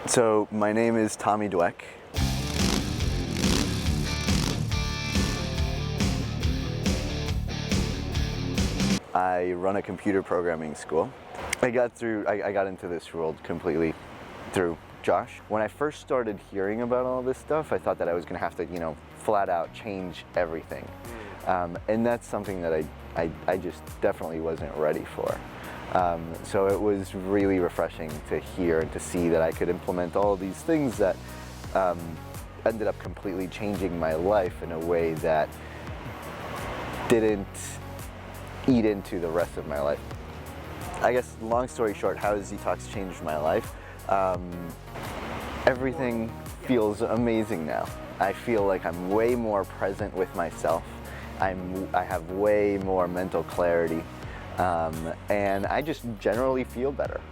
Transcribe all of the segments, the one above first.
So my name is Tommy Dweck. I run a computer programming school. I got into this world completely through Josh. When I first started hearing about all this stuff, I thought that I was gonna have to, flat out change everything. And that's something that I just definitely wasn't ready for. So it was really refreshing to hear and to see that I could implement all of these things that ended up completely changing my life in a way that didn't eat into the rest of my life. I guess, long story short, how has Detox changed my life? Everything feels amazing now. I feel like I'm way more present with myself. I have way more mental clarity. And I just generally feel better.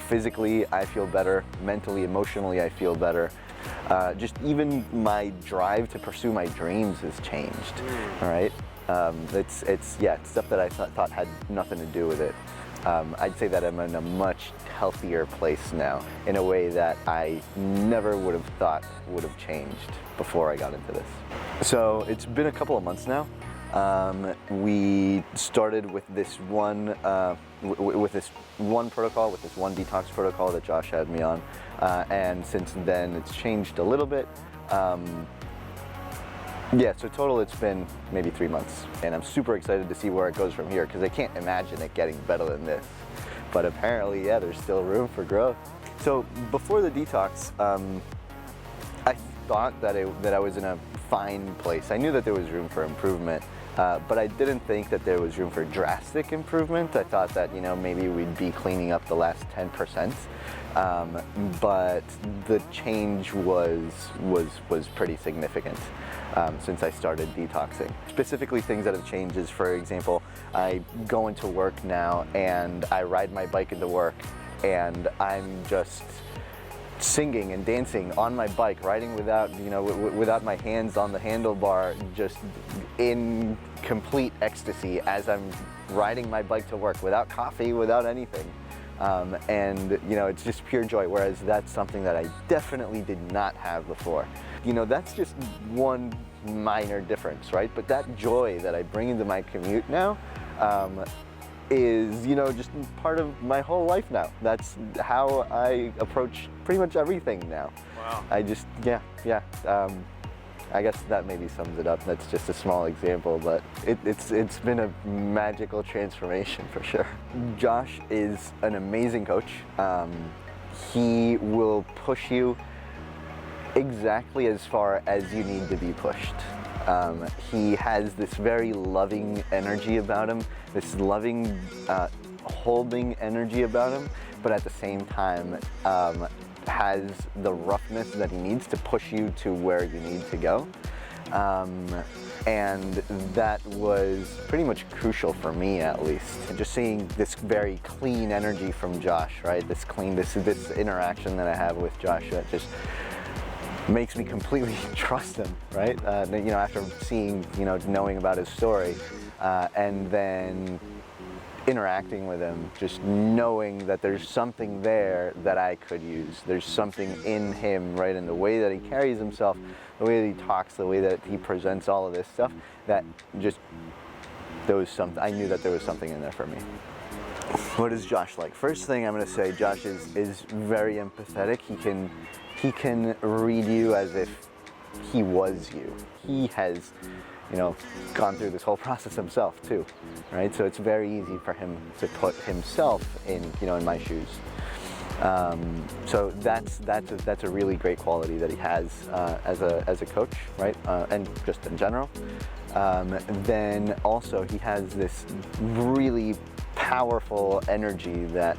Physically, I feel better. Mentally, emotionally, I feel better. Just even my drive to pursue my dreams has changed. All right, it's stuff that I thought had nothing to do with it. I'd say that I'm in a much healthier place now, in a way that I never would have thought would have changed before I got into this. So it's been a couple of months now. We started with this one protocol, with this one detox protocol that Josh had me on, and since then it's changed a little bit. So total it's been maybe 3 months, and I'm super excited to see where it goes from here, because I can't imagine it getting better than this. But apparently, there's still room for growth. So before the detox, I thought that I was in a fine place. I knew that there was room for improvement, but I didn't think that there was room for drastic improvement. I thought that maybe we'd be cleaning up the last 10%, but the change was pretty significant since I started detoxing. Specifically, things that have changed is, for example, I go into work now and I ride my bike into work, and I'm just singing and dancing on my bike, riding without my hands on the handlebar, just in complete ecstasy as I'm riding my bike to work, without coffee, without anything. It's just pure joy, whereas that's something that I definitely did not have before. That's just one minor difference, right? But that joy that I bring into my commute now is just part of my whole life now. That's how I approach pretty much everything now. Wow. I guess that maybe sums it up. That's just a small example, but it's been a magical transformation for sure. Josh is an amazing coach. He will push you exactly as far as you need to be pushed. He has this very loving energy about him, this loving, holding energy about him, but at the same time has the roughness that he needs to push you to where you need to go. And that was pretty much crucial for me, at least. Just seeing this very clean energy from Josh, right? This interaction that I have with Josh that just makes me completely trust him, right? After seeing, knowing about his story, and then interacting with him, just knowing that there's something there that I could use. There's something in him, right, in the way that he carries himself, the way that he talks, the way that he presents all of this stuff, that just, I knew that there was something in there for me. What is Josh like? First thing I'm gonna say, Josh is very empathetic. He can read you as if he was you. He has, gone through this whole process himself too, right? So it's very easy for him to put himself in, in my shoes. So that's a really great quality that he has as a coach, right? And just in general. Then also he has this really powerful energy that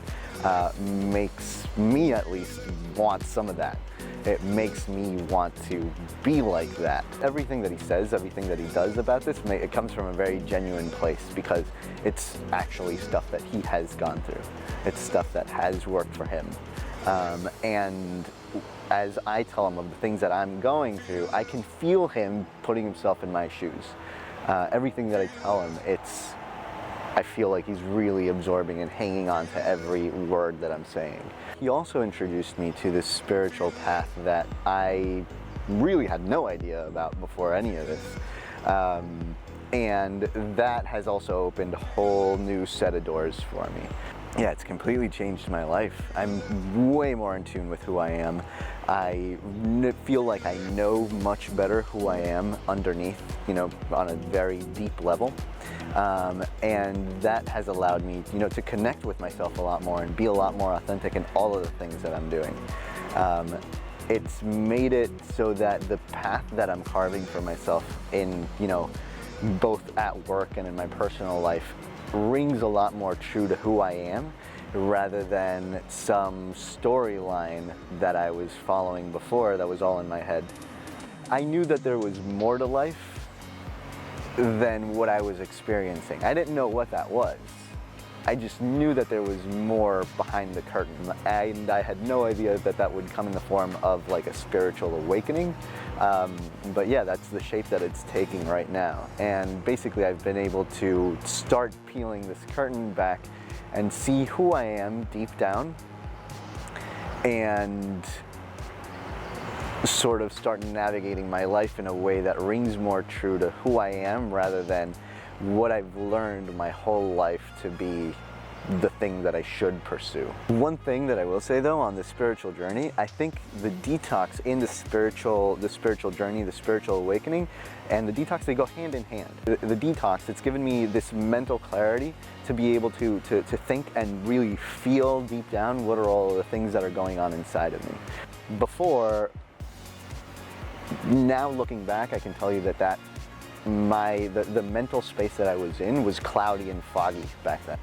makes me, at least, want some of that. It makes me want to be like that. Everything that he says, everything that he does about this, it comes from a very genuine place, because it's actually stuff that he has gone through. It's stuff that has worked for him. And as I tell him of the things that I'm going through, I can feel him putting himself in my shoes. Everything that I tell him, I feel like he's really absorbing and hanging on to every word that I'm saying. He also introduced me to this spiritual path that I really had no idea about before any of this. And that has also opened a whole new set of doors for me. Yeah, it's completely changed my life. I'm way more in tune with who I am. I feel like I know much better who I am underneath, on a very deep level. And that has allowed me, to connect with myself a lot more and be a lot more authentic in all of the things that I'm doing. It's made it so that the path that I'm carving for myself in, both at work and in my personal life rings a lot more true to who I am rather than some storyline that I was following before that was all in my head. I knew that there was more to life than what I was experiencing. I didn't know what that was. I just knew that there was more behind the curtain, and I had no idea that that would come in the form of like a spiritual awakening. But yeah, that's the shape that it's taking right now. And basically I've been able to start peeling this curtain back and see who I am deep down and sort of start navigating my life in a way that rings more true to who I am rather than what I've learned my whole life to be the thing that I should pursue. One thing that I will say though on the spiritual journey, I think the detox and the spiritual journey, the spiritual awakening, and the detox, they go hand in hand. The detox, it's given me this mental clarity to be able to think and really feel deep down what are all the things that are going on inside of me. Before, now looking back, I can tell you that the mental space that I was in was cloudy and foggy back then.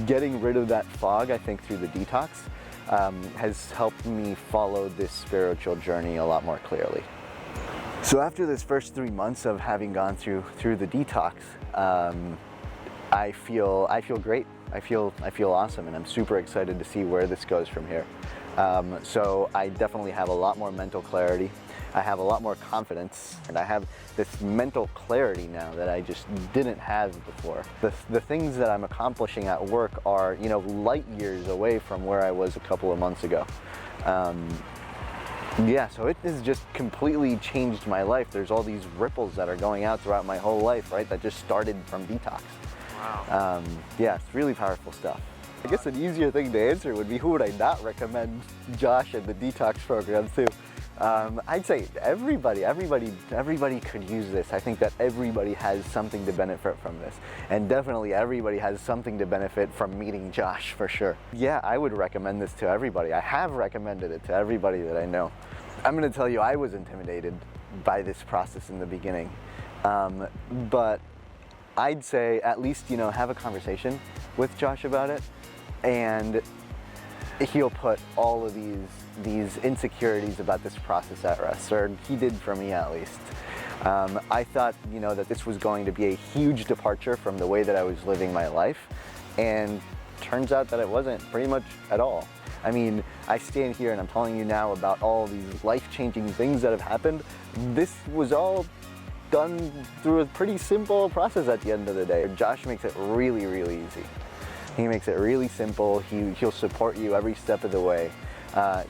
Getting rid of that fog, I think, through the detox has helped me follow this spiritual journey a lot more clearly. So after this first 3 months of having gone through the detox, I feel great. I feel awesome, and I'm super excited to see where this goes from here. So I definitely have a lot more mental clarity. I have a lot more confidence, and I have this mental clarity now that I just didn't have before. The things that I'm accomplishing at work are, light years away from where I was a couple of months ago. Yeah, so it has just completely changed my life. There's all these ripples that are going out throughout my whole life, right, that just started from detox. Wow. Yeah, it's really powerful stuff. I guess an easier thing to answer would be, who would I not recommend Josh and the detox program to? I'd say everybody could use this. I think that everybody has something to benefit from this. And definitely everybody has something to benefit from meeting Josh, for sure. Yeah, I would recommend this to everybody. I have recommended it to everybody that I know. I'm gonna tell you, I was intimidated by this process in the beginning. But I'd say at least, have a conversation with Josh about it, and he'll put all of these insecurities about this process at rest, or he did for me at least. I thought, that this was going to be a huge departure from the way that I was living my life, and turns out that it wasn't pretty much at all. I mean, I stand here and I'm telling you now about all these life-changing things that have happened. This was all done through a pretty simple process at the end of the day. Josh makes it really, really easy. He makes it really simple. He'll support you every step of the way.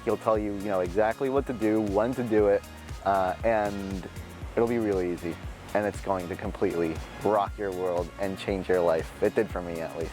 He'll tell you, exactly what to do, when to do it, and it'll be really easy. And it's going to completely rock your world and change your life. It did for me, at least.